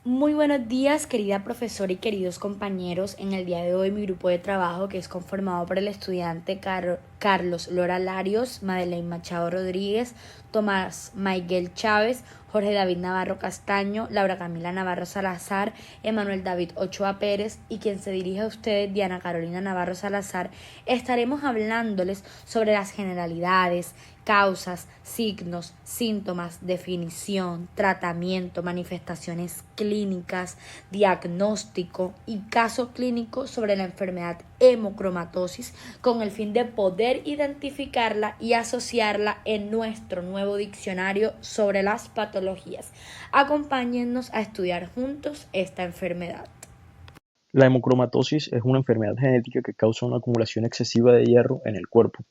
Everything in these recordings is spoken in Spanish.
Muy buenos días, querida profesora y queridos compañeros. En el día de hoy mi grupo de trabajo, que es conformado por el estudiante Carlos Lora Larios, Madeleine Machado Rodríguez, Tomás Maiguel Chávez, Jorge David Navarro Castaño, Laura Camila Navarro Salazar, Emanuel David Ochoa Pérez y quien se dirige a ustedes, Diana Carolina Navarro Salazar, estaremos hablándoles sobre las generalidades, causas, signos, síntomas, definición, tratamiento, manifestaciones clínicas, diagnóstico y caso clínico sobre la enfermedad hemocromatosis con el fin de poder identificarla y asociarla en nuestro nuevo diccionario sobre las patologías. Acompáñennos a estudiar juntos esta enfermedad. La hemocromatosis es una enfermedad genética que causa una acumulación excesiva de hierro en el cuerpo.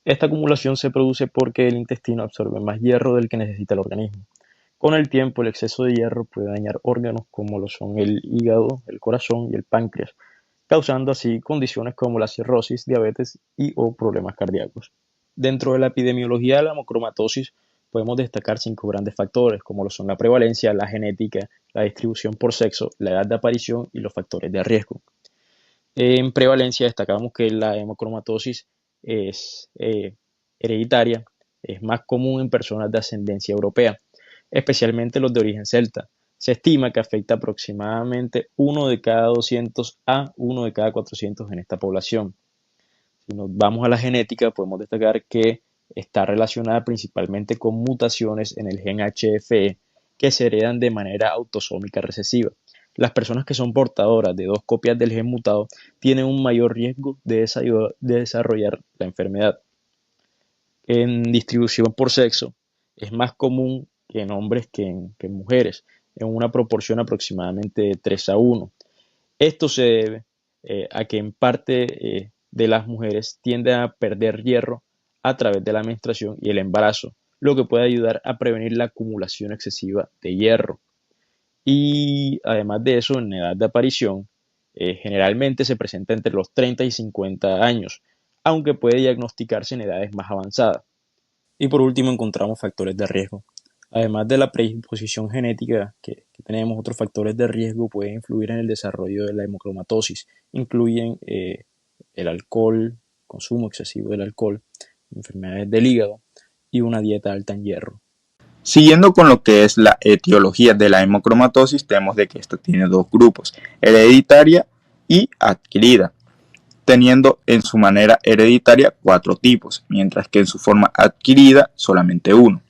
Esta acumulación se produce porque el intestino absorbe más hierro del que necesita el organismo. Con el tiempo, el exceso de hierro puede dañar órganos como lo son el hígado, el corazón y el páncreas, causando así condiciones como la cirrosis, diabetes o problemas cardíacos. Dentro de la epidemiología de la hemocromatosis podemos destacar 5 grandes factores, como lo son la prevalencia, la genética, la distribución por sexo, la edad de aparición y los factores de riesgo. En prevalencia destacamos que la hemocromatosis es hereditaria, es más común en personas de ascendencia europea, especialmente los de origen celta. Se estima que afecta aproximadamente 1 de cada 200 a 1 de cada 400 en esta población. Si nos vamos a la genética, podemos destacar que está relacionada principalmente con mutaciones en el gen HFE que se heredan de manera autosómica recesiva. Las personas que son portadoras de 2 copias del gen mutado tienen un mayor riesgo de desarrollar la enfermedad. En distribución por sexo, es más común en hombres que en mujeres, en una proporción aproximadamente de 3 a 1. Esto se debe a que en parte de las mujeres tienden a perder hierro a través de la menstruación y el embarazo, lo que puede ayudar a prevenir la acumulación excesiva de hierro. Y además de eso, en edad de aparición, generalmente se presenta entre los 30 y 50 años, aunque puede diagnosticarse en edades más avanzadas. Y por último, encontramos factores de riesgo. Además de la predisposición genética que tenemos, otros factores de riesgo pueden influir en el desarrollo de la hemocromatosis. Incluyen el alcohol, consumo excesivo del alcohol, enfermedades del hígado y una dieta alta en hierro. Siguiendo con lo que es la etiología de la hemocromatosis, tenemos de que esta tiene dos grupos, hereditaria y adquirida, teniendo en su manera hereditaria 4 tipos, mientras que en su forma adquirida solamente uno.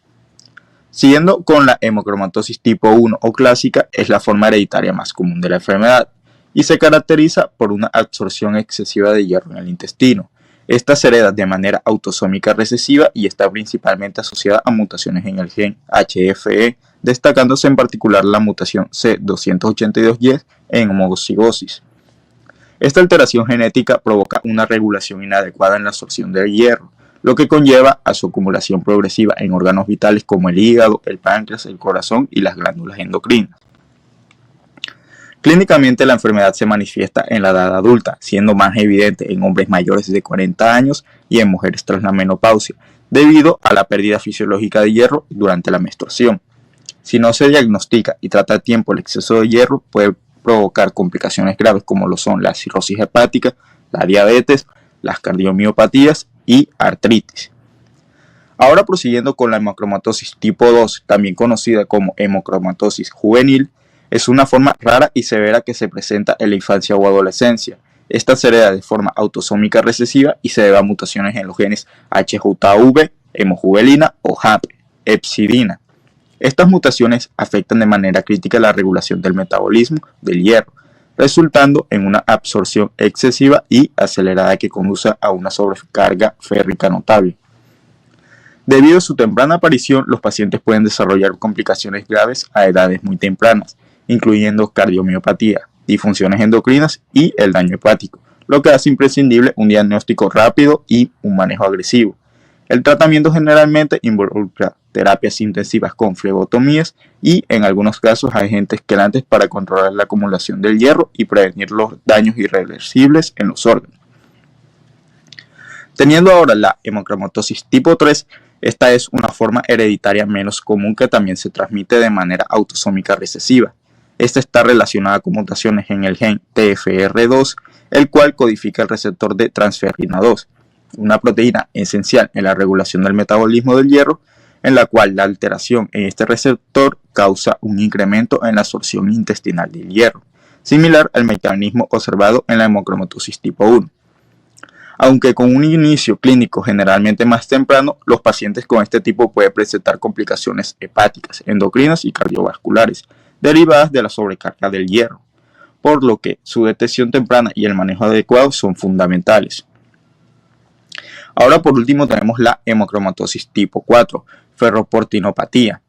Siguiendo con la hemocromatosis tipo 1 o clásica, es la forma hereditaria más común de la enfermedad y se caracteriza por una absorción excesiva de hierro en el intestino. Esta se hereda de manera autosómica recesiva y está principalmente asociada a mutaciones en el gen HFE, destacándose en particular la mutación C282Y en homocigosis. Esta alteración genética provoca una regulación inadecuada en la absorción del hierro, lo que conlleva a su acumulación progresiva en órganos vitales como el hígado, el páncreas, el corazón y las glándulas endocrinas. Clínicamente la enfermedad se manifiesta en la edad adulta, siendo más evidente en hombres mayores de 40 años y en mujeres tras la menopausia, debido a la pérdida fisiológica de hierro durante la menstruación. Si no se diagnostica y trata a tiempo el exceso de hierro, puede provocar complicaciones graves como lo son la cirrosis hepática, la diabetes, las cardiomiopatías y artritis. Ahora prosiguiendo con la hemocromatosis tipo 2, también conocida como hemocromatosis juvenil, es una forma rara y severa que se presenta en la infancia o adolescencia. Esta se hereda de forma autosómica recesiva y se debe a mutaciones en los genes HJV, hemojuvelina o HAP, hepcidina. Estas mutaciones afectan de manera crítica la regulación del metabolismo del hierro, resultando en una absorción excesiva y acelerada que conduce a una sobrecarga férrica notable. Debido a su temprana aparición, los pacientes pueden desarrollar complicaciones graves a edades muy tempranas, incluyendo cardiomiopatía, disfunciones endocrinas y el daño hepático, lo que hace imprescindible un diagnóstico rápido y un manejo agresivo. El tratamiento generalmente involucra terapias intensivas con flebotomías y, en algunos casos, agentes quelantes para controlar la acumulación del hierro y prevenir los daños irreversibles en los órganos. Teniendo ahora la hemocromatosis tipo 3, esta es una forma hereditaria menos común que también se transmite de manera autosómica recesiva. Esta está relacionada con mutaciones en el gen TFR2, el cual codifica el receptor de transferrina 2, una proteína esencial en la regulación del metabolismo del hierro, en la cual la alteración en este receptor causa un incremento en la absorción intestinal del hierro, similar al mecanismo observado en la hemocromatosis tipo 1. Aunque con un inicio clínico generalmente más temprano, los pacientes con este tipo pueden presentar complicaciones hepáticas, endocrinas y cardiovasculares derivadas de la sobrecarga del hierro, por lo que su detección temprana y el manejo adecuado son fundamentales. Ahora por último tenemos la hemocromatosis tipo 4, ferroportinopatía.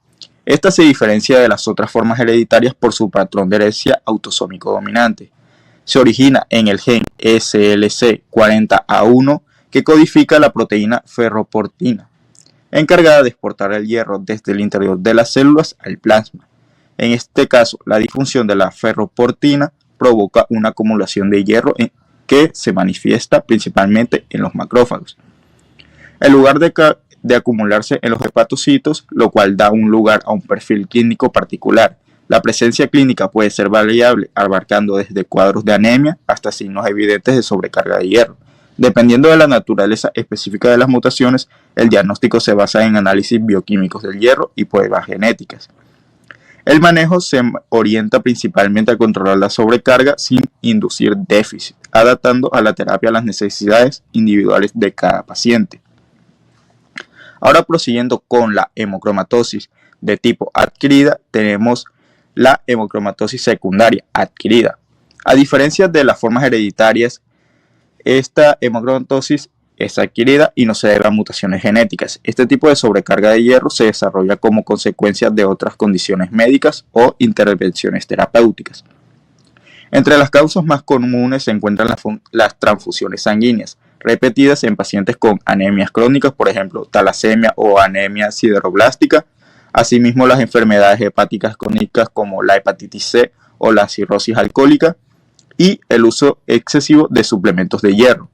Esta se diferencia de las otras formas hereditarias por su patrón de herencia autosómico dominante. Se origina en el gen SLC40A1 que codifica la proteína ferroportina, encargada de exportar el hierro desde el interior de las células al plasma. En este caso, la disfunción de la ferroportina provoca una acumulación de hierro que se manifiesta principalmente en los macrófagos. En lugar de acumularse en los hepatocitos, lo cual da un lugar a un perfil clínico particular. La presencia clínica puede ser variable, abarcando desde cuadros de anemia hasta signos evidentes de sobrecarga de hierro. Dependiendo de la naturaleza específica de las mutaciones, el diagnóstico se basa en análisis bioquímicos del hierro y pruebas genéticas. El manejo se orienta principalmente a controlar la sobrecarga sin inducir déficit, adaptando a la terapia a las necesidades individuales de cada paciente. Ahora prosiguiendo con la hemocromatosis de tipo adquirida, tenemos la hemocromatosis secundaria adquirida. A diferencia de las formas hereditarias, esta hemocromatosis es adquirida y no se debe a mutaciones genéticas. Este tipo de sobrecarga de hierro se desarrolla como consecuencia de otras condiciones médicas o intervenciones terapéuticas. Entre las causas más comunes se encuentran las transfusiones sanguíneas, repetidas en pacientes con anemias crónicas, por ejemplo, talasemia o anemia sideroblástica, asimismo las enfermedades hepáticas crónicas como la hepatitis C o la cirrosis alcohólica, y el uso excesivo de suplementos de hierro.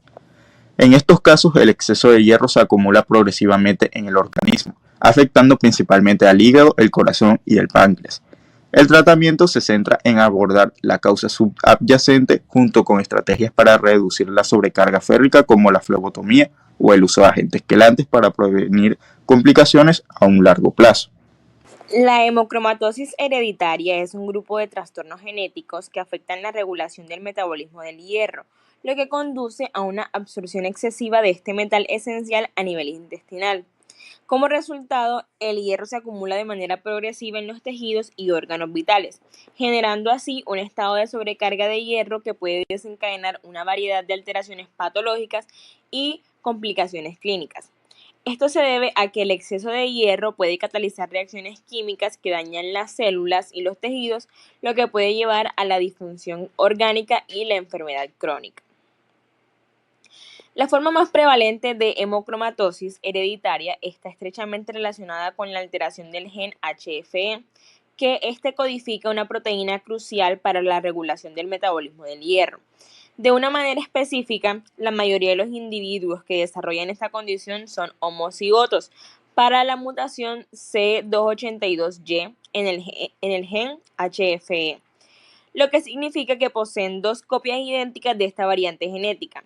En estos casos, el exceso de hierro se acumula progresivamente en el organismo, afectando principalmente al hígado, el corazón y el páncreas. El tratamiento se centra en abordar la causa subyacente junto con estrategias para reducir la sobrecarga férrica como la flebotomía o el uso de agentes quelantes para prevenir complicaciones a un largo plazo. La hemocromatosis hereditaria es un grupo de trastornos genéticos que afectan la regulación del metabolismo del hierro, lo que conduce a una absorción excesiva de este metal esencial a nivel intestinal. Como resultado, el hierro se acumula de manera progresiva en los tejidos y órganos vitales, generando así un estado de sobrecarga de hierro que puede desencadenar una variedad de alteraciones patológicas y complicaciones clínicas. Esto se debe a que el exceso de hierro puede catalizar reacciones químicas que dañan las células y los tejidos, lo que puede llevar a la disfunción orgánica y la enfermedad crónica. La forma más prevalente de hemocromatosis hereditaria está estrechamente relacionada con la alteración del gen HFE, que este codifica una proteína crucial para la regulación del metabolismo del hierro. De una manera específica, la mayoría de los individuos que desarrollan esta condición son homocigotos para la mutación C282Y en el gen HFE, lo que significa que poseen dos copias idénticas de esta variante genética.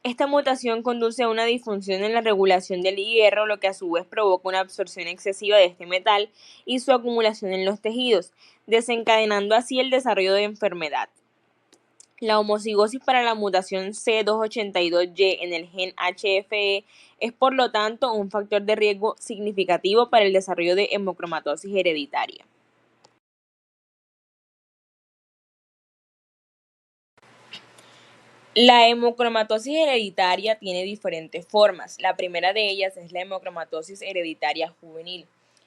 Esta mutación conduce a una disfunción en la regulación del hierro, lo que a su vez provoca una absorción excesiva de este metal y su acumulación en los tejidos, desencadenando así el desarrollo de enfermedad. La homocigosis para la mutación C282Y en el gen HFE es por lo tanto un factor de riesgo significativo para el desarrollo de hemocromatosis hereditaria. La hemocromatosis hereditaria tiene diferentes formas. La primera de ellas es la hemocromatosis hereditaria juvenil.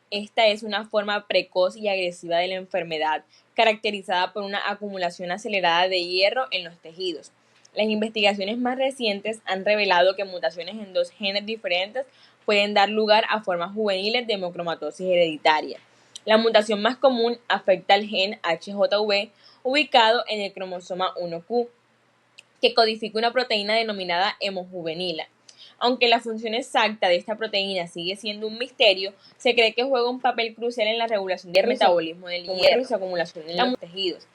Esta es una forma precoz y agresiva de la enfermedad, caracterizada por una acumulación acelerada de hierro en los tejidos. Las investigaciones más recientes han revelado que mutaciones en dos genes diferentes pueden dar lugar a formas juveniles de hemocromatosis hereditaria. La mutación más común afecta al gen HJV ubicado en el cromosoma 1Q, que codifica una proteína denominada hemojuvenila. Aunque la función exacta de esta proteína sigue siendo un misterio, se cree que juega un papel crucial en la regulación del metabolismo del hierro y su acumulación en los tejidos,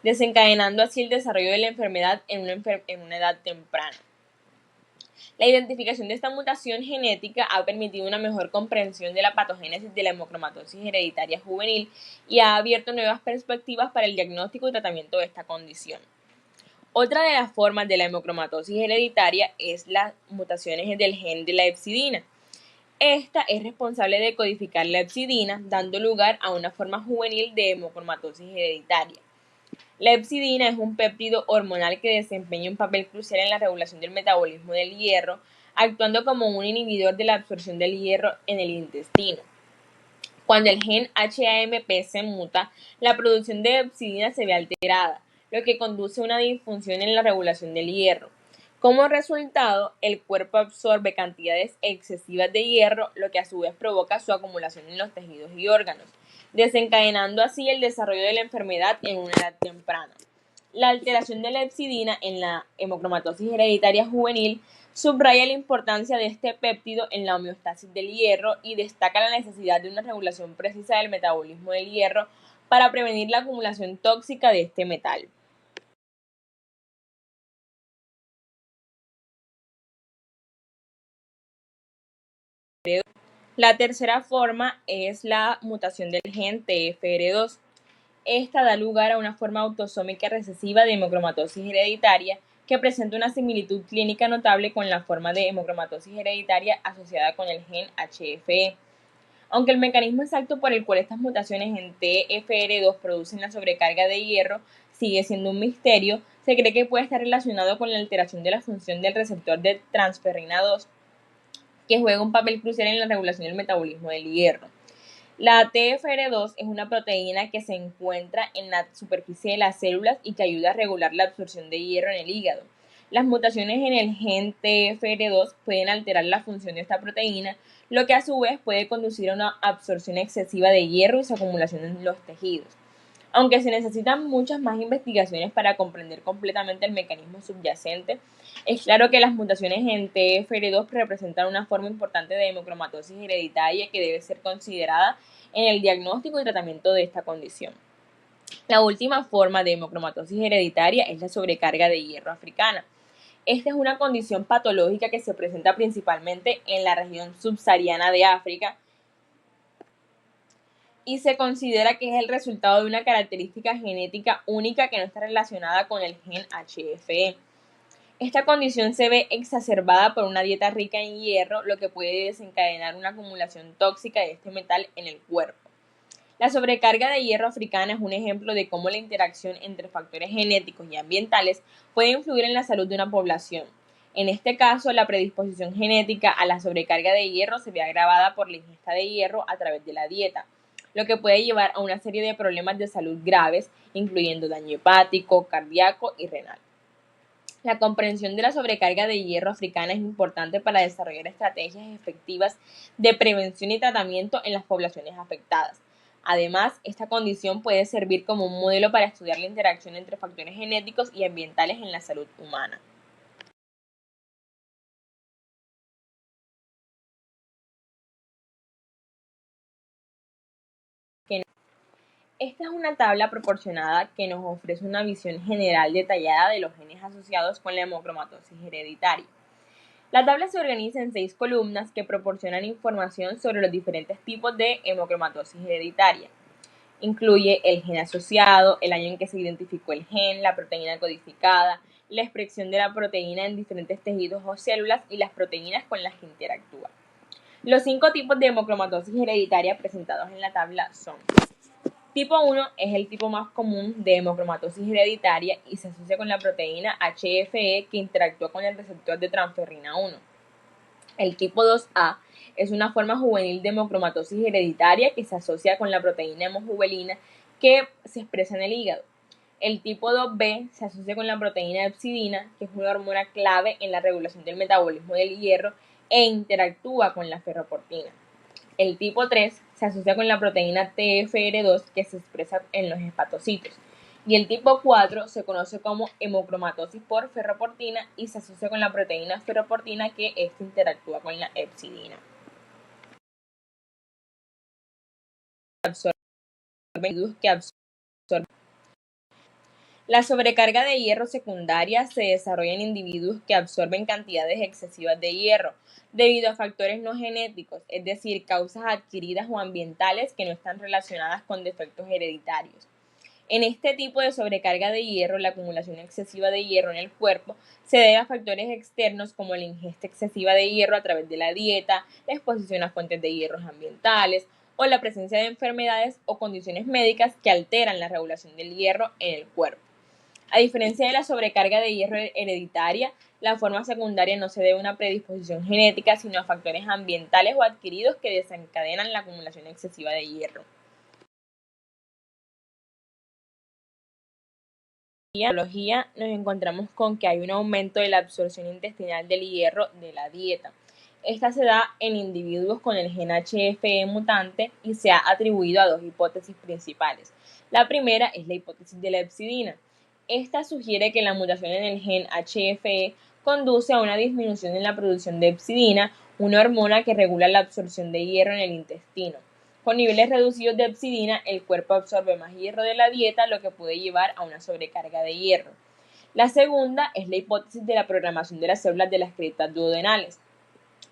desencadenando así el desarrollo de la enfermedad en una edad temprana. La identificación de esta mutación genética ha permitido una mejor comprensión de la patogénesis de la hemocromatosis hereditaria juvenil y ha abierto nuevas perspectivas para el diagnóstico y tratamiento de esta condición. Otra de las formas de la hemocromatosis hereditaria es las mutaciones del gen de la hepcidina. Esta es responsable de codificar la hepcidina, dando lugar a una forma juvenil de hemocromatosis hereditaria. La hepcidina es un péptido hormonal que desempeña un papel crucial en la regulación del metabolismo del hierro, actuando como un inhibidor de la absorción del hierro en el intestino. Cuando el gen HAMP se muta, la producción de hepcidina se ve alterada, lo que conduce a una disfunción en la regulación del hierro. Como resultado, el cuerpo absorbe cantidades excesivas de hierro, lo que a su vez provoca su acumulación en los tejidos y órganos, desencadenando así el desarrollo de la enfermedad en una edad temprana. La alteración de la hepcidina en la hemocromatosis hereditaria juvenil subraya la importancia de este péptido en la homeostasis del hierro y destaca la necesidad de una regulación precisa del metabolismo del hierro para prevenir la acumulación tóxica de este metal. La tercera forma es la mutación del gen TFR2. Esta da lugar a una forma autosómica recesiva de hemocromatosis hereditaria que presenta una similitud clínica notable con la forma de hemocromatosis hereditaria asociada con el gen HFE. Aunque el mecanismo exacto por el cual estas mutaciones en TFR2 producen la sobrecarga de hierro sigue siendo un misterio, se cree que puede estar relacionado con la alteración de la función del receptor de transferrina 2, que juega un papel crucial en la regulación del metabolismo del hierro. La TFR2 es una proteína que se encuentra en la superficie de las células y que ayuda a regular la absorción de hierro en el hígado. Las mutaciones en el gen TFR2 pueden alterar la función de esta proteína, lo que a su vez puede conducir a una absorción excesiva de hierro y su acumulación en los tejidos. Aunque se necesitan muchas más investigaciones para comprender completamente el mecanismo subyacente, es claro que las mutaciones en TFR2 representan una forma importante de hemocromatosis hereditaria que debe ser considerada en el diagnóstico y tratamiento de esta condición. La última forma de hemocromatosis hereditaria es la sobrecarga de hierro africana. Esta es una condición patológica que se presenta principalmente en la región subsahariana de África y se considera que es el resultado de una característica genética única que no está relacionada con el gen HFE. Esta condición se ve exacerbada por una dieta rica en hierro, lo que puede desencadenar una acumulación tóxica de este metal en el cuerpo. La sobrecarga de hierro africana es un ejemplo de cómo la interacción entre factores genéticos y ambientales puede influir en la salud de una población. En este caso, la predisposición genética a la sobrecarga de hierro se ve agravada por la ingesta de hierro a través de la dieta, lo que puede llevar a una serie de problemas de salud graves, incluyendo daño hepático, cardíaco y renal. La comprensión de la sobrecarga de hierro africana es importante para desarrollar estrategias efectivas de prevención y tratamiento en las poblaciones afectadas. Además, esta condición puede servir como un modelo para estudiar la interacción entre factores genéticos y ambientales en la salud humana. Esta es una tabla proporcionada que nos ofrece una visión general detallada de los genes asociados con la hemocromatosis hereditaria. La tabla se organiza en 6 columnas que proporcionan información sobre los diferentes tipos de hemocromatosis hereditaria. Incluye el gen asociado, el año en que se identificó el gen, la proteína codificada, la expresión de la proteína en diferentes tejidos o células y las proteínas con las que interactúa. Los 5 tipos de hemocromatosis hereditaria presentados en la tabla son: tipo 1 es el tipo más común de hemocromatosis hereditaria y se asocia con la proteína HFE que interactúa con el receptor de transferrina 1. El tipo 2A es una forma juvenil de hemocromatosis hereditaria que se asocia con la proteína hemojuvelina que se expresa en el hígado. El tipo 2B se asocia con la proteína hepcidina, que es una hormona clave en la regulación del metabolismo del hierro e interactúa con la ferroportina. El tipo 3 se asocia con la proteína TFR2 que se expresa en los hepatocitos. Y el tipo 4 se conoce como hemocromatosis por ferroportina y se asocia con la proteína ferroportina que ésta interactúa con la hepcidina. La sobrecarga de hierro secundaria se desarrolla en individuos que absorben cantidades excesivas de hierro debido a factores no genéticos, es decir, causas adquiridas o ambientales que no están relacionadas con defectos hereditarios. En este tipo de sobrecarga de hierro, la acumulación excesiva de hierro en el cuerpo se debe a factores externos como la ingesta excesiva de hierro a través de la dieta, la exposición a fuentes de hierros ambientales o la presencia de enfermedades o condiciones médicas que alteran la regulación del hierro en el cuerpo. A diferencia de la sobrecarga de hierro hereditaria, la forma secundaria no se debe a una predisposición genética, sino a factores ambientales o adquiridos que desencadenan la acumulación excesiva de hierro. En la biología nos encontramos con que hay un aumento de la absorción intestinal del hierro de la dieta. Esta se da en individuos con el gen HFE mutante y se ha atribuido a dos hipótesis principales. La primera es la hipótesis de la hepcidina. Esta sugiere que la mutación en el gen HFE conduce a una disminución en la producción de hepcidina, una hormona que regula la absorción de hierro en el intestino. Con niveles reducidos de hepcidina, el cuerpo absorbe más hierro de la dieta, lo que puede llevar a una sobrecarga de hierro. La segunda es la hipótesis de la programación de las células de las criptas duodenales.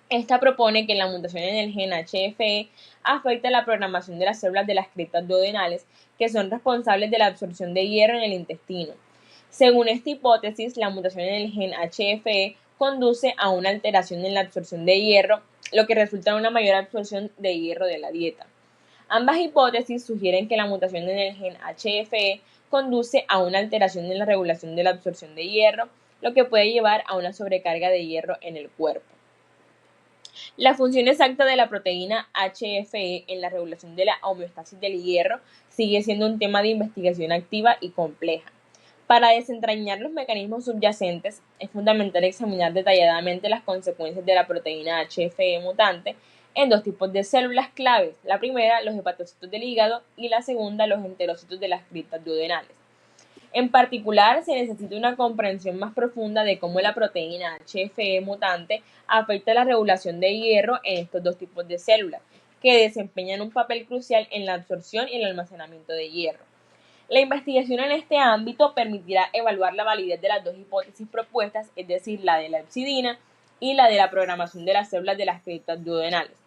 Esta propone que la mutación en el gen HFE afecta la programación de las células de las criptas duodenales, que son responsables de la absorción de hierro en el intestino. Según esta hipótesis, la mutación en el gen HFE conduce a una alteración en la absorción de hierro, lo que resulta en una mayor absorción de hierro de la dieta. Ambas hipótesis sugieren que la mutación en el gen HFE conduce a una alteración en la regulación de la absorción de hierro, lo que puede llevar a una sobrecarga de hierro en el cuerpo. La función exacta de la proteína HFE en la regulación de la homeostasis del hierro sigue siendo un tema de investigación activa y compleja. Para desentrañar los mecanismos subyacentes, es fundamental examinar detalladamente las consecuencias de la proteína HFE mutante en dos tipos de células claves. La primera, los hepatocitos del hígado, y la segunda, los enterocitos de las criptas duodenales. En particular, se necesita una comprensión más profunda de cómo la proteína HFE mutante afecta la regulación de hierro en estos dos tipos de células, que desempeñan un papel crucial en la absorción y el almacenamiento de hierro. La investigación en este ámbito permitirá evaluar la validez de las dos hipótesis propuestas, es decir, la de la hepcidina y la de la programación de las células de las criptas duodenales.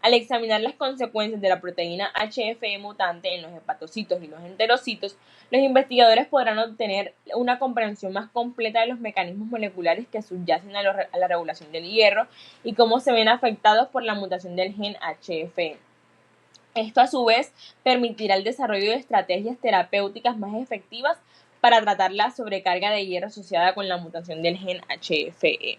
Al examinar las consecuencias de la proteína HFE mutante en los hepatocitos y los enterocitos, los investigadores podrán obtener una comprensión más completa de los mecanismos moleculares que subyacen a la regulación del hierro y cómo se ven afectados por la mutación del gen HFE. Esto, a su vez, permitirá el desarrollo de estrategias terapéuticas más efectivas para tratar la sobrecarga de hierro asociada con la mutación del gen HFE.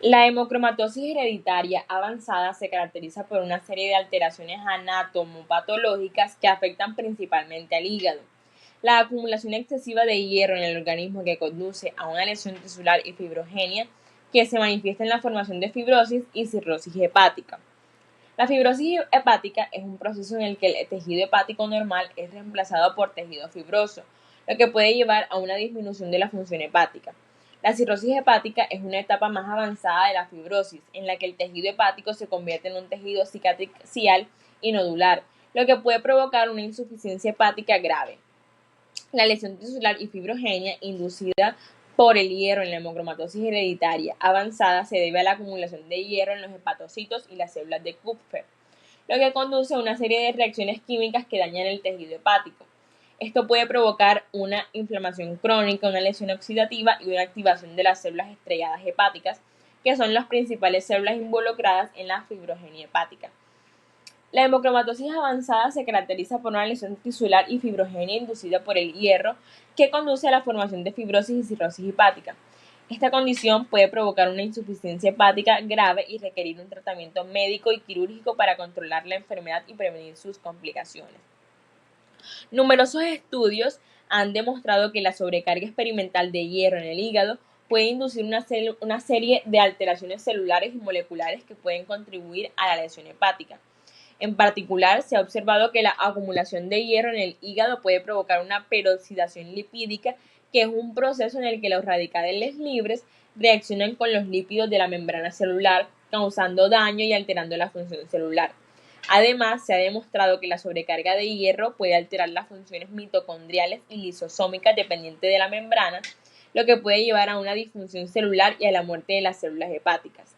La hemocromatosis hereditaria avanzada se caracteriza por una serie de alteraciones anatomopatológicas que afectan principalmente al hígado. La acumulación excesiva de hierro en el organismo que conduce a una lesión tisular y fibrogenia que se manifiesta en la formación de fibrosis y cirrosis hepática. La fibrosis hepática es un proceso en el que el tejido hepático normal es reemplazado por tejido fibroso, lo que puede llevar a una disminución de la función hepática. La cirrosis hepática es una etapa más avanzada de la fibrosis, en la que el tejido hepático se convierte en un tejido cicatricial y nodular, lo que puede provocar una insuficiencia hepática grave. La lesión tisular y fibrogenia inducida por el hierro en la hemocromatosis hereditaria avanzada se debe a la acumulación de hierro en los hepatocitos y las células de Kupffer, lo que conduce a una serie de reacciones químicas que dañan el tejido hepático. Esto puede provocar una inflamación crónica, una lesión oxidativa y una activación de las células estrelladas hepáticas, que son las principales células involucradas en la fibrogenia hepática. La hemocromatosis avanzada se caracteriza por una lesión tisular y fibrogenia inducida por el hierro que conduce a la formación de fibrosis y cirrosis hepática. Esta condición puede provocar una insuficiencia hepática grave y requerir un tratamiento médico y quirúrgico para controlar la enfermedad y prevenir sus complicaciones. Numerosos estudios han demostrado que la sobrecarga experimental de hierro en el hígado puede inducir una serie de alteraciones celulares y moleculares que pueden contribuir a la lesión hepática. En particular, se ha observado que la acumulación de hierro en el hígado puede provocar una peroxidación lipídica, que es un proceso en el que los radicales libres reaccionan con los lípidos de la membrana celular, causando daño y alterando la función celular. Además, se ha demostrado que la sobrecarga de hierro puede alterar las funciones mitocondriales y lisosómicas dependientes de la membrana, lo que puede llevar a una disfunción celular y a la muerte de las células hepáticas.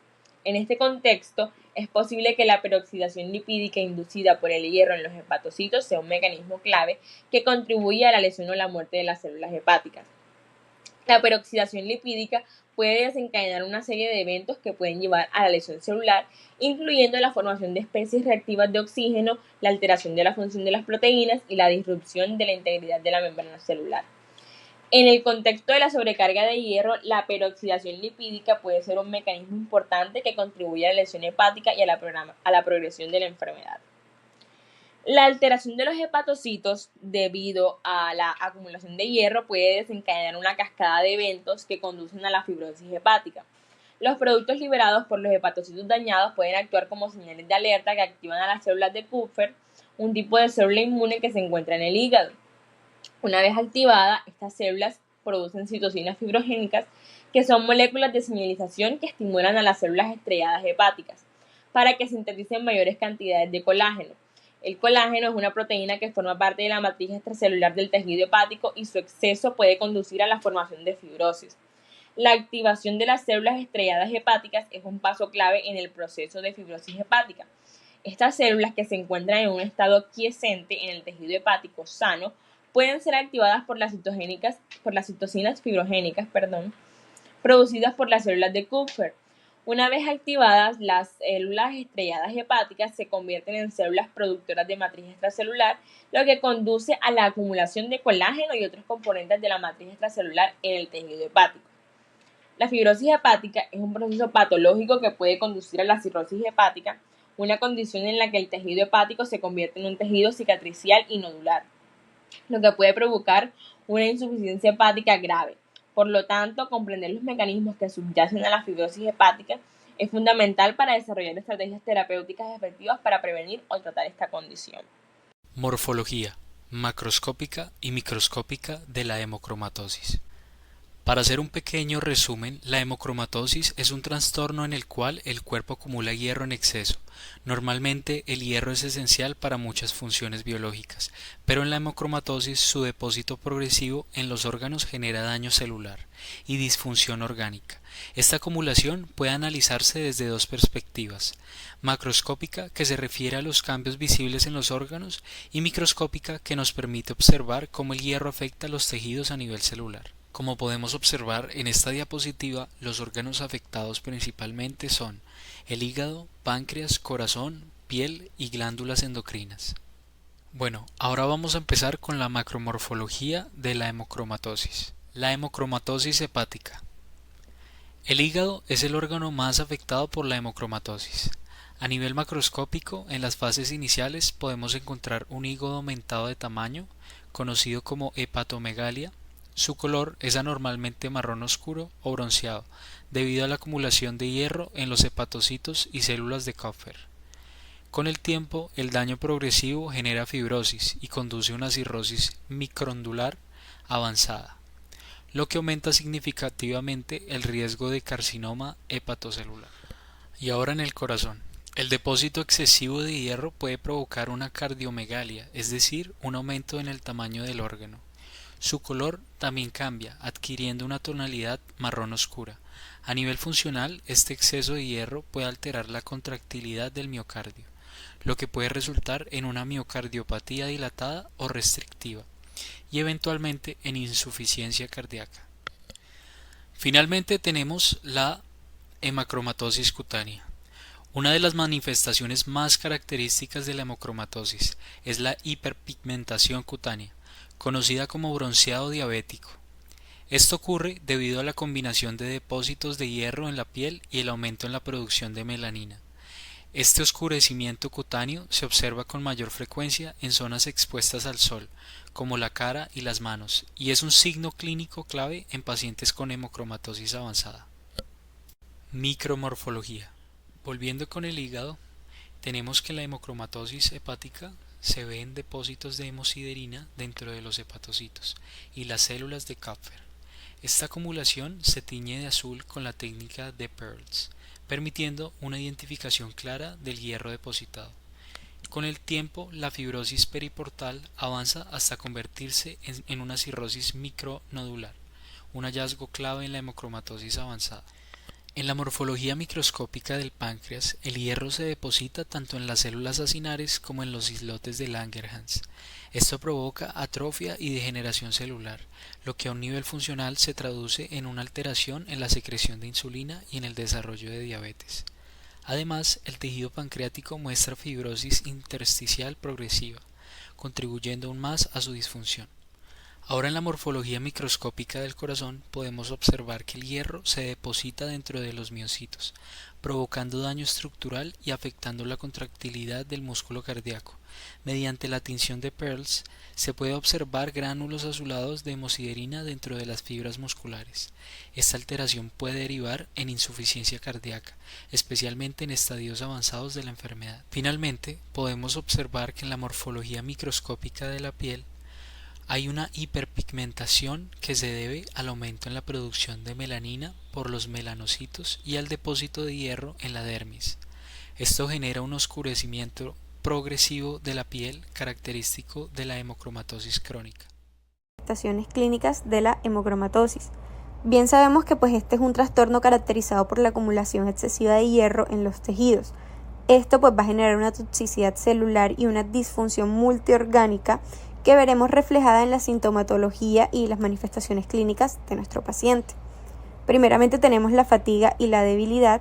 En este contexto, es posible que la peroxidación lipídica inducida por el hierro en los hepatocitos sea un mecanismo clave que contribuye a la lesión o la muerte de las células hepáticas. La peroxidación lipídica puede desencadenar una serie de eventos que pueden llevar a la lesión celular, incluyendo la formación de especies reactivas de oxígeno, la alteración de la función de las proteínas y la disrupción de la integridad de la membrana celular. En el contexto de la sobrecarga de hierro, la peroxidación lipídica puede ser un mecanismo importante que contribuye a la lesión hepática y a la progresión de la enfermedad. La alteración de los hepatocitos debido a la acumulación de hierro puede desencadenar una cascada de eventos que conducen a la fibrosis hepática. Los productos liberados por los hepatocitos dañados pueden actuar como señales de alerta que activan a las células de Kupffer, un tipo de célula inmune que se encuentra en el hígado. Una vez activadas, estas células producen citocinas fibrogénicas, que son moléculas de señalización que estimulan a las células estrelladas hepáticas para que sinteticen mayores cantidades de colágeno. El colágeno es una proteína que forma parte de la matriz extracelular del tejido hepático y su exceso puede conducir a la formación de fibrosis. La activación de las células estrelladas hepáticas es un paso clave en el proceso de fibrosis hepática. Estas células, que se encuentran en un estado quiescente en el tejido hepático sano, pueden ser activadas por las citocinas fibrogénicas, producidas por las células de Kupffer. Una vez activadas, las células estrelladas hepáticas se convierten en células productoras de matriz extracelular, lo que conduce a la acumulación de colágeno y otros componentes de la matriz extracelular en el tejido hepático. La fibrosis hepática es un proceso patológico que puede conducir a la cirrosis hepática, una condición en la que el tejido hepático se convierte en un tejido cicatricial y nodular, lo que puede provocar una insuficiencia hepática grave. Por lo tanto, comprender los mecanismos que subyacen a la fibrosis hepática es fundamental para desarrollar estrategias terapéuticas efectivas para prevenir o tratar esta condición. Morfología macroscópica y microscópica de la hemocromatosis. Para hacer un pequeño resumen, la hemocromatosis es un trastorno en el cual el cuerpo acumula hierro en exceso. Normalmente el hierro es esencial para muchas funciones biológicas, pero en la hemocromatosis su depósito progresivo en los órganos genera daño celular y disfunción orgánica. Esta acumulación puede analizarse desde dos perspectivas: macroscópica, que se refiere a los cambios visibles en los órganos, y microscópica, que nos permite observar cómo el hierro afecta a los tejidos a nivel celular. Como podemos observar en esta diapositiva, los órganos afectados principalmente son el hígado, páncreas, corazón, piel y glándulas endocrinas. Bueno, ahora vamos a empezar con la macromorfología de la hemocromatosis. La hemocromatosis hepática. El hígado es el órgano más afectado por la hemocromatosis. A nivel macroscópico, en las fases iniciales podemos encontrar un hígado aumentado de tamaño, conocido como hepatomegalia. Su color es anormalmente marrón oscuro o bronceado, debido a la acumulación de hierro en los hepatocitos y células de Kupffer. Con el tiempo, el daño progresivo genera fibrosis y conduce a una cirrosis microndular avanzada, lo que aumenta significativamente el riesgo de carcinoma hepatocelular. Y ahora en el corazón. El depósito excesivo de hierro puede provocar una cardiomegalia, es decir, un aumento en el tamaño del órgano. Su color también cambia, adquiriendo una tonalidad marrón oscura. A nivel funcional, este exceso de hierro puede alterar la contractilidad del miocardio, lo que puede resultar en una miocardiopatía dilatada o restrictiva, y eventualmente en insuficiencia cardíaca. Finalmente tenemos la hemocromatosis cutánea. Una de las manifestaciones más características de la hemocromatosis es la hiperpigmentación cutánea, conocida como bronceado diabético. Esto ocurre debido a la combinación de depósitos de hierro en la piel y el aumento en la producción de melanina. Este oscurecimiento cutáneo se observa con mayor frecuencia en zonas expuestas al sol, como la cara y las manos, y es un signo clínico clave en pacientes con hemocromatosis avanzada. Micromorfología. Volviendo con el hígado, tenemos que la hemocromatosis hepática se ve en depósitos de hemosiderina dentro de los hepatocitos y las células de Kupffer. Esta acumulación se tiñe de azul con la técnica de Pearls, permitiendo una identificación clara del hierro depositado. Con el tiempo, la fibrosis periportal avanza hasta convertirse en una cirrosis micronodular, un hallazgo clave en la hemocromatosis avanzada. En la morfología microscópica del páncreas, el hierro se deposita tanto en las células acinares como en los islotes de Langerhans. Esto provoca atrofia y degeneración celular, lo que a un nivel funcional se traduce en una alteración en la secreción de insulina y en el desarrollo de diabetes. Además, el tejido pancreático muestra fibrosis intersticial progresiva, contribuyendo aún más a su disfunción. Ahora en la morfología microscópica del corazón podemos observar que el hierro se deposita dentro de los miocitos, provocando daño estructural y afectando la contractilidad del músculo cardíaco. Mediante la tinción de Pearls se puede observar gránulos azulados de hemosiderina dentro de las fibras musculares. Esta alteración puede derivar en insuficiencia cardíaca, especialmente en estadios avanzados de la enfermedad. Finalmente, podemos observar que en la morfología microscópica de la piel hay una hiperpigmentación que se debe al aumento en la producción de melanina por los melanocitos y al depósito de hierro en la dermis. Esto genera un oscurecimiento progresivo de la piel característico de la hemocromatosis crónica. Manifestaciones clínicas de la hemocromatosis. Bien sabemos que este es un trastorno caracterizado por la acumulación excesiva de hierro en los tejidos. Esto va a generar una toxicidad celular y una disfunción multiorgánica que veremos reflejada en la sintomatología y las manifestaciones clínicas de nuestro paciente. Primeramente tenemos la fatiga y la debilidad,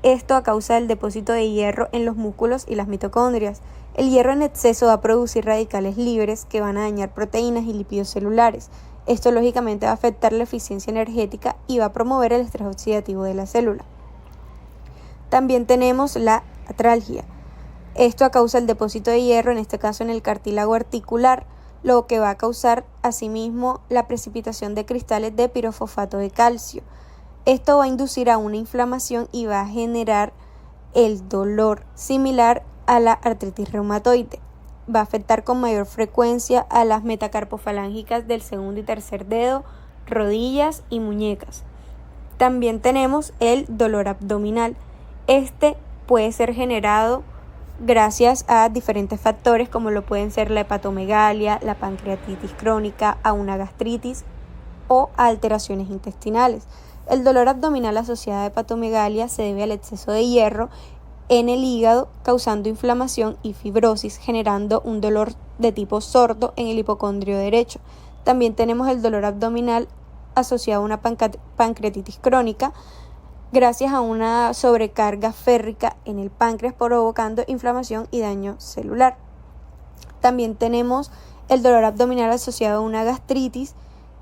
esto a causa del depósito de hierro en los músculos y las mitocondrias. El hierro en exceso va a producir radicales libres que van a dañar proteínas y lípidos celulares. Esto lógicamente va a afectar la eficiencia energética y va a promover el estrés oxidativo de la célula. También tenemos la atralgia. Esto a causa del depósito de hierro, en este caso en el cartílago articular, lo que va a causar asimismo la precipitación de cristales de pirofosfato de calcio. Esto va a inducir a una inflamación y va a generar el dolor similar a la artritis reumatoide. Va a afectar con mayor frecuencia a las metacarpofalángicas del segundo y tercer dedo, rodillas y muñecas. También tenemos el dolor abdominal. Este puede ser generado gracias a diferentes factores como lo pueden ser la hepatomegalia, la pancreatitis crónica, a una gastritis o a alteraciones intestinales. El dolor abdominal asociado a hepatomegalia se debe al exceso de hierro en el hígado, causando inflamación y fibrosis, generando un dolor de tipo sordo en el hipocondrio derecho. También tenemos el dolor abdominal asociado a una pancreatitis crónica, gracias a una sobrecarga férrica en el páncreas provocando inflamación y daño celular. También tenemos el dolor abdominal asociado a una gastritis,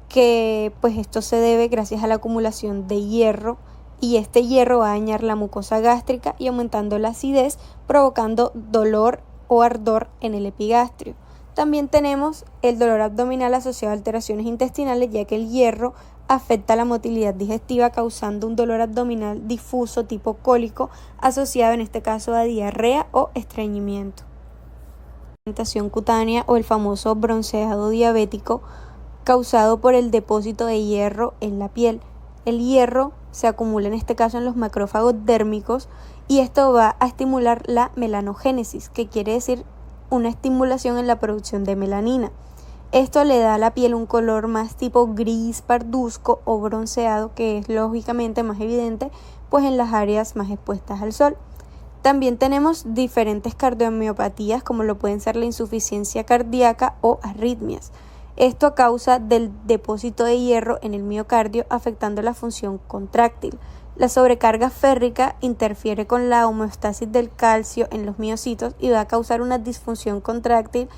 que esto se debe gracias a la acumulación de hierro, y este hierro va a dañar la mucosa gástrica y aumentando la acidez, provocando dolor o ardor en el epigastrio. También tenemos el dolor abdominal asociado a alteraciones intestinales, ya que el hierro afecta la motilidad digestiva causando un dolor abdominal difuso tipo cólico asociado en este caso a diarrea o estreñimiento. La pigmentación cutánea o el famoso bronceado diabético causado por el depósito de hierro en la piel. El hierro se acumula en este caso en los macrófagos dérmicos y esto va a estimular la melanogénesis, que quiere decir una estimulación en la producción de melanina. Esto le da a la piel un color más tipo gris parduzco o bronceado, que es lógicamente más evidente en las áreas más expuestas al sol. También tenemos diferentes cardiomiopatías, como lo pueden ser la insuficiencia cardíaca o arritmias. Esto a causa del depósito de hierro en el miocardio, afectando la función contráctil. La sobrecarga férrica interfiere con la homeostasis del calcio en los miocitos y va a causar una disfunción contráctil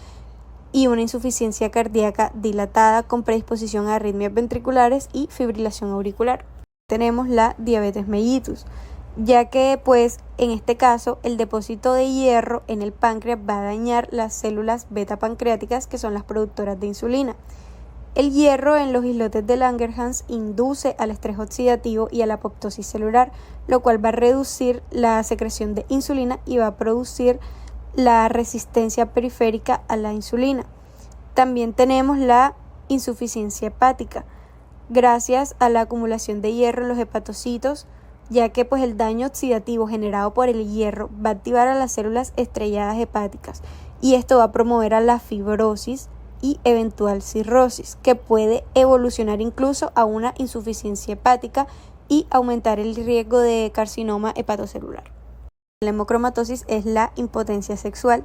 y una insuficiencia cardíaca dilatada con predisposición a arritmias ventriculares y fibrilación auricular. Tenemos la diabetes mellitus. ya que pues en este caso el depósito de hierro en el páncreas va a dañar las células beta pancreáticas, que son las productoras de insulina. El hierro en los islotes de Langerhans induce al estrés oxidativo y a la apoptosis celular, lo cual va a reducir la secreción de insulina y va a producir la resistencia periférica a la insulina. También tenemos la insuficiencia hepática, gracias a la acumulación de hierro en los hepatocitos, ya que pues el daño oxidativo generado por el hierro va a activar a las células estrelladas hepáticas y esto va a promover a la fibrosis y eventual cirrosis, que puede evolucionar incluso a una insuficiencia hepática y aumentar el riesgo de carcinoma hepatocelular. La hemocromatosis es la impotencia sexual.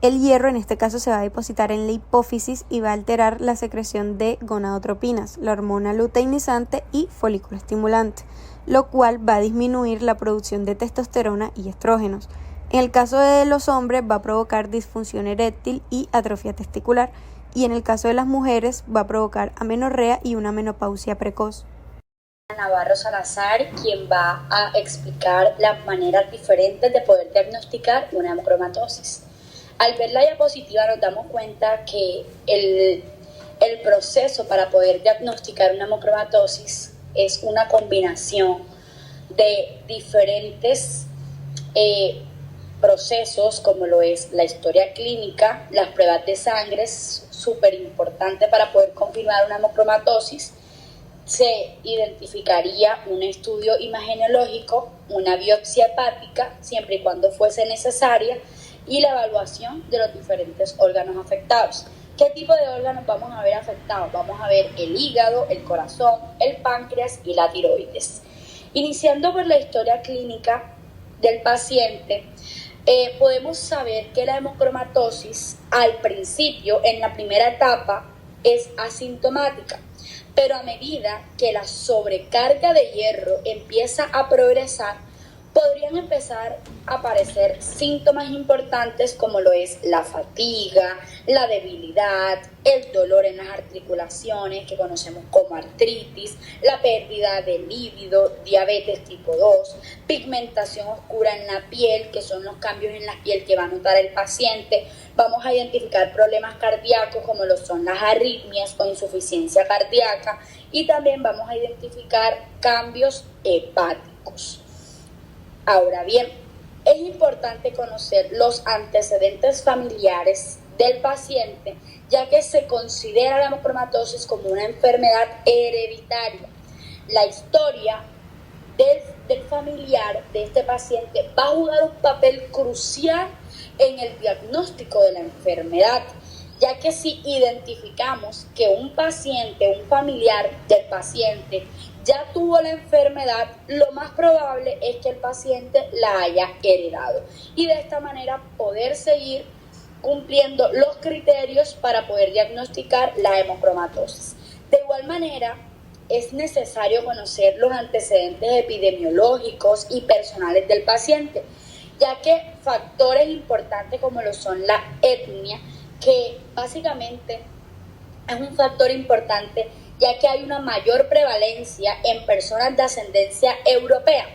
El hierro en este caso se va a depositar en la hipófisis y va a alterar la secreción de gonadotropinas, la hormona luteinizante y folículo estimulante, lo cual va a disminuir la producción de testosterona y estrógenos. En el caso de los hombres va a provocar disfunción eréctil y atrofia testicular, y en el caso de las mujeres va a provocar amenorrea y una menopausia precoz. Navarro Salazar, quien va a explicar las maneras diferentes de poder diagnosticar una hemocromatosis. Al ver la diapositiva nos damos cuenta que el proceso para poder diagnosticar una hemocromatosis es una combinación de diferentes procesos, como lo es la historia clínica, las pruebas de sangre, es súper importante para poder confirmar una hemocromatosis. Se identificaría un estudio imagenológico, una biopsia hepática, siempre y cuando fuese necesaria, y la evaluación de los diferentes órganos afectados. ¿Qué tipo de órganos vamos a ver afectados? Vamos a ver el hígado, el corazón, el páncreas y la tiroides. Iniciando por la historia clínica del paciente, podemos saber que la hemocromatosis al principio, en la primera etapa, es asintomática, pero a medida que la sobrecarga de hierro empieza a progresar, podrían empezar a aparecer síntomas importantes como lo es la fatiga, la debilidad, el dolor en las articulaciones que conocemos como artritis, la pérdida de líbido, diabetes tipo 2, pigmentación oscura en la piel, que son los cambios en la piel que va a notar el paciente. Vamos a identificar problemas cardíacos como lo son las arritmias o insuficiencia cardíaca, y también vamos a identificar cambios hepáticos. Ahora bien, es importante conocer los antecedentes familiares del paciente, ya que se considera la hemocromatosis como una enfermedad hereditaria. La historia del familiar de este paciente va a jugar un papel crucial en el diagnóstico de la enfermedad, ya que si identificamos que un paciente, un familiar del paciente, ya tuvo la enfermedad, lo más probable es que el paciente la haya heredado, y de esta manera poder seguir cumpliendo los criterios para poder diagnosticar la hemocromatosis. De igual manera, es necesario conocer los antecedentes epidemiológicos y personales del paciente, ya que factores importantes como lo son la etnia, que básicamente es un factor importante ya que hay una mayor prevalencia en personas de ascendencia europea.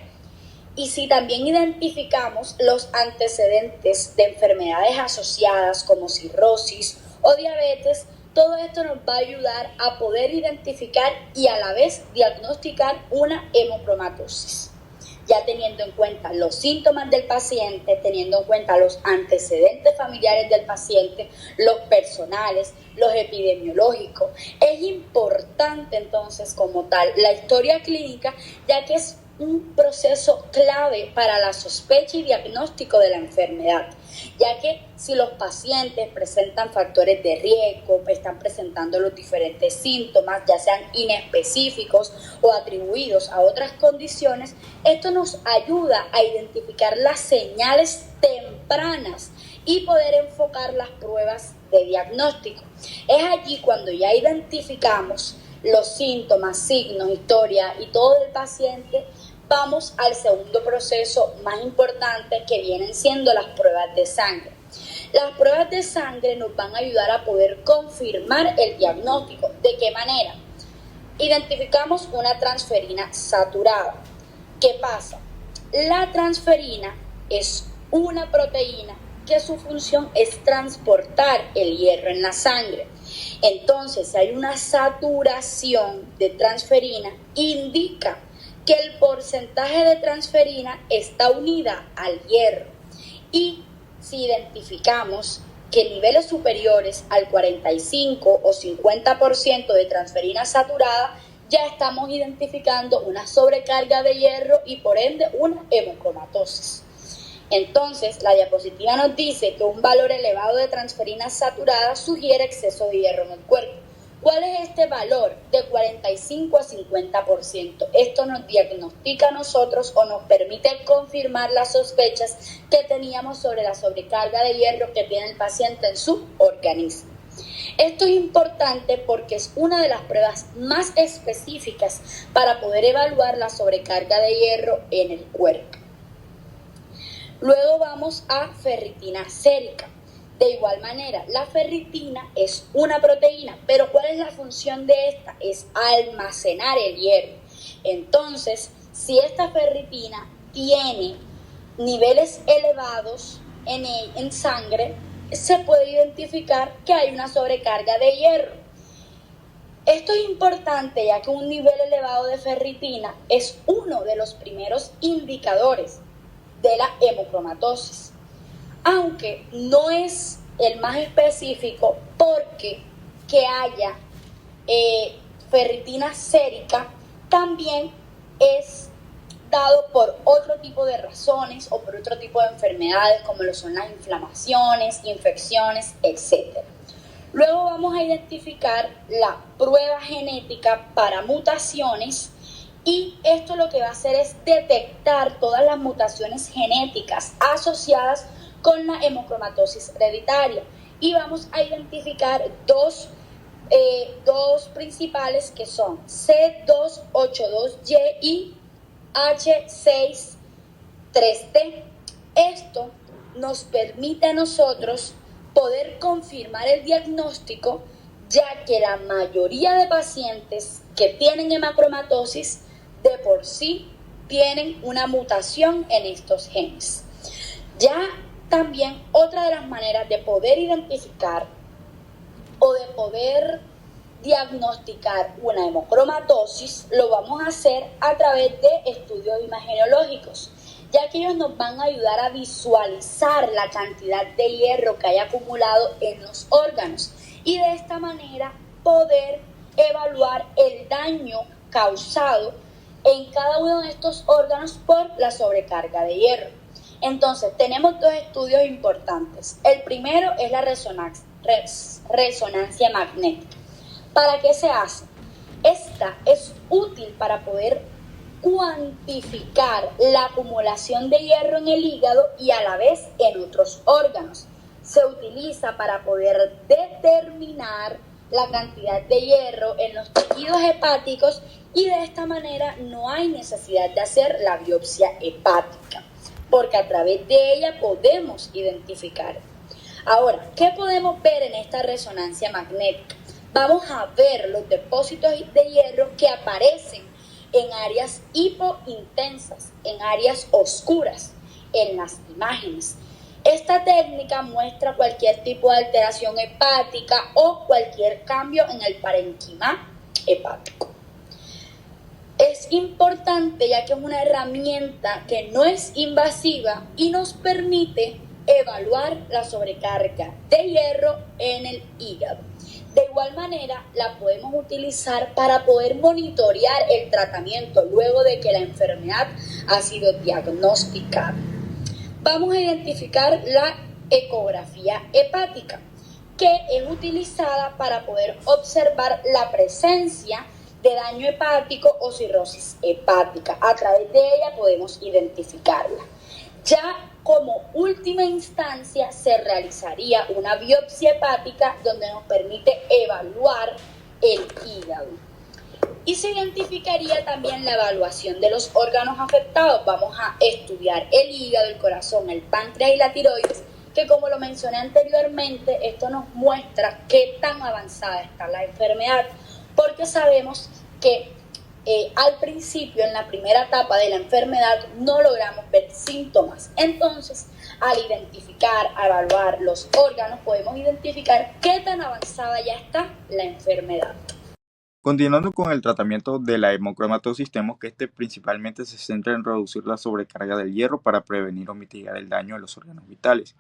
Y si también identificamos los antecedentes de enfermedades asociadas como cirrosis o diabetes, todo esto nos va a ayudar a poder identificar y a la vez diagnosticar una hemocromatosis. Ya teniendo en cuenta los síntomas del paciente, teniendo en cuenta los antecedentes familiares del paciente, los personales, los epidemiológicos. Es importante entonces como tal la historia clínica, ya que es un proceso clave para la sospecha y diagnóstico de la enfermedad, ya que si los pacientes presentan factores de riesgo, están presentando los diferentes síntomas, ya sean inespecíficos o atribuidos a otras condiciones, esto nos ayuda a identificar las señales tempranas y poder enfocar las pruebas de diagnóstico. Es allí cuando ya identificamos los síntomas, signos, historia y todo del paciente, vamos al segundo proceso más importante, que vienen siendo las pruebas de sangre. Las pruebas de sangre nos van a ayudar a poder confirmar el diagnóstico. ¿De qué manera? Identificamos una transferina saturada. ¿Qué pasa? La transferina es una proteína que su función es transportar el hierro en la sangre. Entonces, si hay una saturación de transferina, indica que el porcentaje de transferina está unida al hierro. Y si identificamos que niveles superiores al 45 o 50% de transferina saturada, ya estamos identificando una sobrecarga de hierro y por ende una hemocromatosis. Entonces, la diapositiva nos dice que un valor elevado de transferina saturada sugiere exceso de hierro en el cuerpo. ¿Cuál es este valor? De 45 a 50%. Esto nos diagnostica a nosotros o nos permite confirmar las sospechas que teníamos sobre la sobrecarga de hierro que tiene el paciente en su organismo. Esto es importante porque es una de las pruebas más específicas para poder evaluar la sobrecarga de hierro en el cuerpo. Luego vamos a ferritina sérica. De igual manera, la ferritina es una proteína, pero ¿cuál es la función de esta? Es almacenar el hierro. Entonces, si esta ferritina tiene niveles elevados en sangre, se puede identificar que hay una sobrecarga de hierro. Esto es importante ya que un nivel elevado de ferritina es uno de los primeros indicadores de la hemocromatosis, aunque no es el más específico porque que haya ferritina sérica también es dado por otro tipo de razones o por otro tipo de enfermedades como lo son las inflamaciones, infecciones, etc. Luego vamos a identificar la prueba genética para mutaciones y esto lo que va a hacer es detectar todas las mutaciones genéticas asociadas con la hemocromatosis hereditaria y vamos a identificar dos principales que son C282Y y H63T. Esto nos permite a nosotros poder confirmar el diagnóstico, ya que la mayoría de pacientes que tienen hemocromatosis de por sí tienen una mutación en estos genes. Ya también otra de las maneras de poder identificar o de poder diagnosticar una hemocromatosis lo vamos a hacer a través de estudios imagenológicos, ya que ellos nos van a ayudar a visualizar la cantidad de hierro que hay acumulado en los órganos y de esta manera poder evaluar el daño causado en cada uno de estos órganos por la sobrecarga de hierro. Entonces, tenemos dos estudios importantes. El primero es la resonancia magnética. ¿Para qué se hace? Esta es útil para poder cuantificar la acumulación de hierro en el hígado y a la vez en otros órganos. Se utiliza para poder determinar la cantidad de hierro en los tejidos hepáticos y de esta manera no hay necesidad de hacer la biopsia hepática, porque a través de ella podemos identificar. Ahora, ¿qué podemos ver en esta resonancia magnética? Vamos a ver los depósitos de hierro que aparecen en áreas hipointensas, en áreas oscuras, en las imágenes. Esta técnica muestra cualquier tipo de alteración hepática o cualquier cambio en el parénquima hepático. Es importante ya que es una herramienta que no es invasiva y nos permite evaluar la sobrecarga de hierro en el hígado. De igual manera, la podemos utilizar para poder monitorear el tratamiento luego de que la enfermedad ha sido diagnosticada. Vamos a identificar la ecografía hepática, que es utilizada para poder observar la presencia de daño hepático o cirrosis hepática. A través de ella podemos identificarla. Ya como última instancia se realizaría una biopsia hepática donde nos permite evaluar el hígado. Y se identificaría también la evaluación de los órganos afectados. Vamos a estudiar el hígado, el corazón, el páncreas y la tiroides, que como lo mencioné anteriormente, esto nos muestra qué tan avanzada está la enfermedad, porque sabemos que al principio, en la primera etapa de la enfermedad, no logramos ver síntomas. Entonces, al identificar, a evaluar los órganos, podemos identificar qué tan avanzada ya está la enfermedad. Continuando con el tratamiento de la hemocromatosis, tenemos que este principalmente se centra en reducir la sobrecarga del hierro para prevenir o mitigar el daño de los órganos vitales.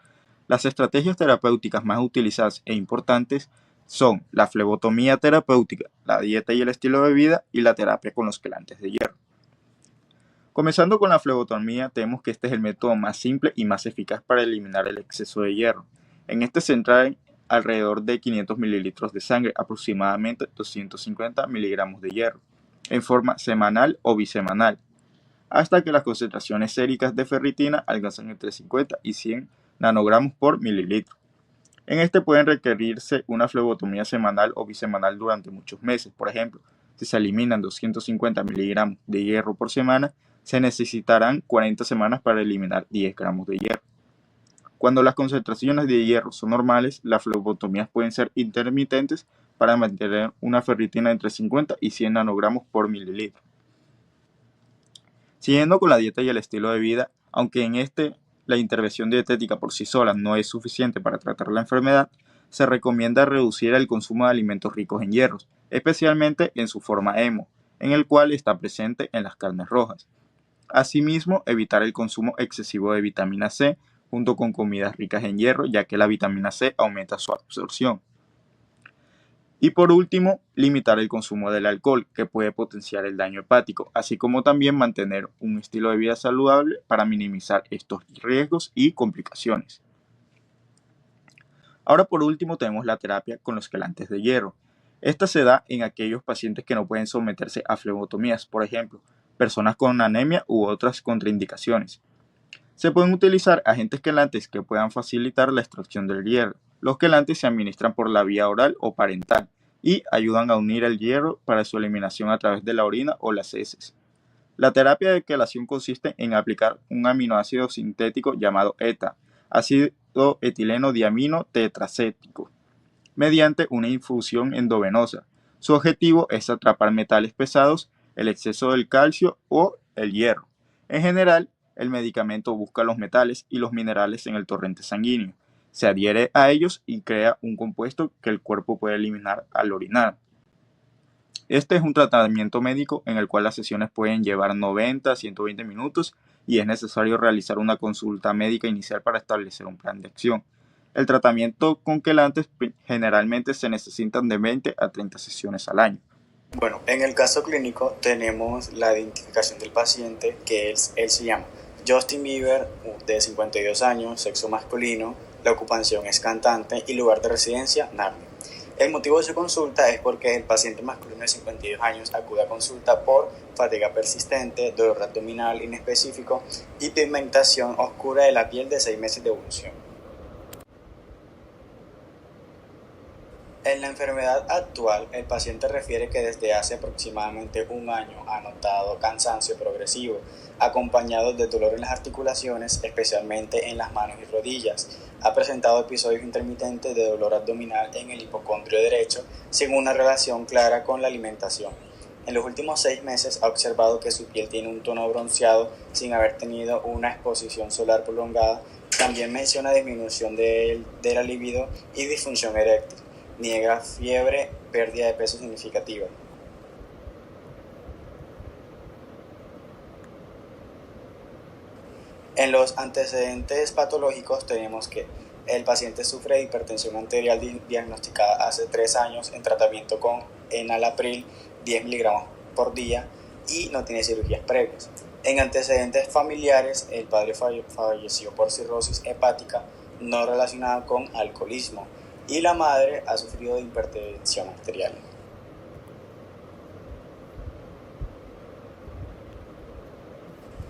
Las estrategias terapéuticas más utilizadas e importantes son la flebotomía terapéutica, la dieta y el estilo de vida y la terapia con los quelantes de hierro. Comenzando con la flebotomía, tenemos que este es el método más simple y más eficaz para eliminar el exceso de hierro. En este se entra alrededor de 500 mililitros de sangre, aproximadamente 250 miligramos de hierro, en forma semanal o bisemanal, hasta que las concentraciones séricas de ferritina alcanzan entre 50 y 100 nanogramos por mililitro. En este pueden requerirse una flebotomía semanal o bisemanal durante muchos meses. Por ejemplo, si se eliminan 250 miligramos de hierro por semana, se necesitarán 40 semanas para eliminar 10 gramos de hierro. Cuando las concentraciones de hierro son normales, las flebotomías pueden ser intermitentes para mantener una ferritina entre 50 y 100 nanogramos por mililitro. Siguiendo con la dieta y el estilo de vida, aunque en la intervención dietética por sí sola no es suficiente para tratar la enfermedad, se recomienda reducir el consumo de alimentos ricos en hierros, especialmente en su forma hemo, en el cual está presente en las carnes rojas. Asimismo, evitar el consumo excesivo de vitamina C junto con comidas ricas en hierro, ya que la vitamina C aumenta su absorción. Y por último, limitar el consumo del alcohol, que puede potenciar el daño hepático, así como también mantener un estilo de vida saludable para minimizar estos riesgos y complicaciones. Ahora por último tenemos la terapia con los quelantes de hierro. Esta se da en aquellos pacientes que no pueden someterse a flebotomías, por ejemplo, personas con anemia u otras contraindicaciones. Se pueden utilizar agentes quelantes que puedan facilitar la extracción del hierro. Los quelantes se administran por la vía oral o parental y ayudan a unir el hierro para su eliminación a través de la orina o las heces. La terapia de quelación consiste en aplicar un aminoácido sintético llamado ETA, ácido etileno diamino tetracético, mediante una infusión endovenosa. Su objetivo es atrapar metales pesados, el exceso del calcio o el hierro. En general, el medicamento busca los metales y los minerales en el torrente sanguíneo, se adhiere a ellos y crea un compuesto que el cuerpo puede eliminar al orinar. Este es un tratamiento médico en el cual las sesiones pueden llevar 90 a 120 minutos y es necesario realizar una consulta médica inicial para establecer un plan de acción. El tratamiento con quelantes generalmente se necesitan de 20 a 30 sesiones al año. Bueno, en el caso clínico tenemos la identificación del paciente, que él se llama Justin Bieber, de 52 años, sexo masculino, la ocupación es cantante y lugar de residencia, Narnia. El motivo de su consulta es porque el paciente masculino de 52 años acude a consulta por fatiga persistente, dolor abdominal inespecífico y pigmentación oscura de la piel de 6 meses de evolución. En la enfermedad actual, el paciente refiere que desde hace aproximadamente un año ha notado cansancio progresivo, acompañado de dolor en las articulaciones, especialmente en las manos y rodillas. Ha presentado episodios intermitentes de dolor abdominal en el hipocondrio derecho, sin una relación clara con la alimentación. En los últimos 6 meses ha observado que su piel tiene un tono bronceado sin haber tenido una exposición solar prolongada. También menciona disminución de la libido y disfunción eréctil. Niega fiebre, pérdida de peso significativa. En los antecedentes patológicos tenemos que el paciente sufre de hipertensión arterial diagnosticada hace 3 años en tratamiento con enalapril 10 miligramos por día y no tiene cirugías previas. En antecedentes familiares, el padre falleció por cirrosis hepática no relacionada con alcoholismo y la madre ha sufrido de hipertensión arterial.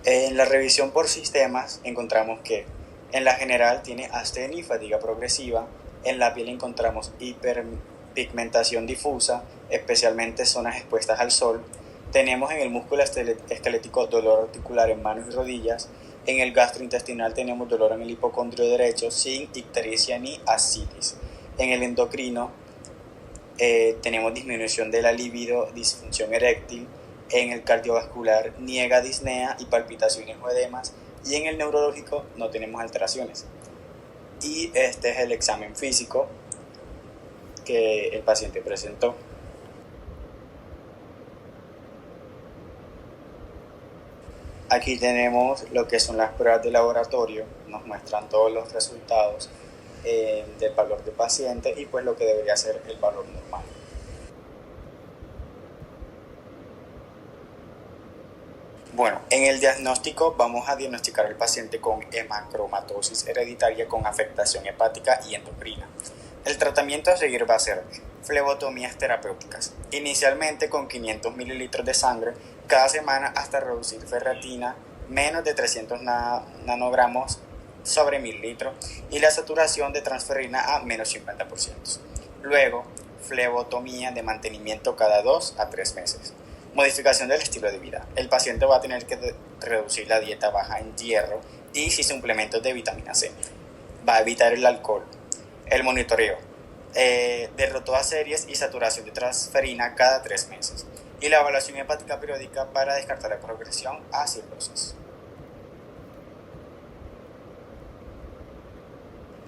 En la revisión por sistemas encontramos que en la general tiene astenia y fatiga progresiva, en la piel encontramos hiperpigmentación difusa, especialmente zonas expuestas al sol, tenemos en el músculo esquelético dolor articular en manos y rodillas, en el gastrointestinal tenemos dolor en el hipocondrio derecho sin ictericia ni ascitis. En el endocrino tenemos disminución de la libido, disfunción eréctil. En el cardiovascular niega disnea y palpitaciones o edemas, y en el neurológico no tenemos alteraciones. Y este es el examen físico que el paciente presentó. Aquí tenemos lo que son las pruebas de laboratorio, nos muestran todos los resultados del valor del paciente y pues lo que debería ser el valor normal. Bueno, en el diagnóstico vamos a diagnosticar al paciente con hemacromatosis hereditaria con afectación hepática y endocrina. El tratamiento a seguir va a ser flebotomías terapéuticas, inicialmente con 500 mililitros de sangre cada semana hasta reducir ferritina menos de 300 nanogramos sobre 1000 litros y la saturación de transferrina a menos 50%. Luego, flebotomía de mantenimiento cada 2 a 3 meses. Modificación del estilo de vida. El paciente va a tener que reducir la dieta baja en hierro y suplementos de vitamina C. Va a evitar el alcohol. El monitoreo de todas series y saturación de transferina cada 3 meses. Y la evaluación hepática periódica para descartar la progresión a cirrosis.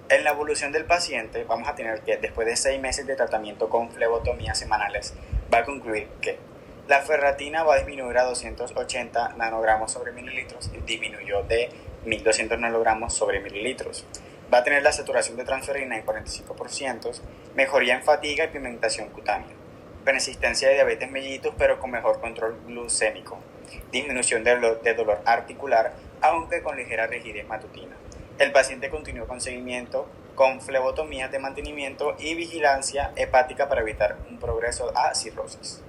En la evolución del paciente vamos a tener que después de 6 meses de tratamiento con flebotomías semanales va a concluir que la ferritina va a disminuir a 280 nanogramos sobre mililitros, disminuyó de 1200 nanogramos sobre mililitros. Va a tener la saturación de transferrina en 45%, mejoría en fatiga y pigmentación cutánea, persistencia de diabetes mellitus pero con mejor control glucémico, disminución de dolor articular aunque con ligera rigidez matutina. El paciente continuó con seguimiento con flebotomías de mantenimiento y vigilancia hepática para evitar un progreso a cirrosis.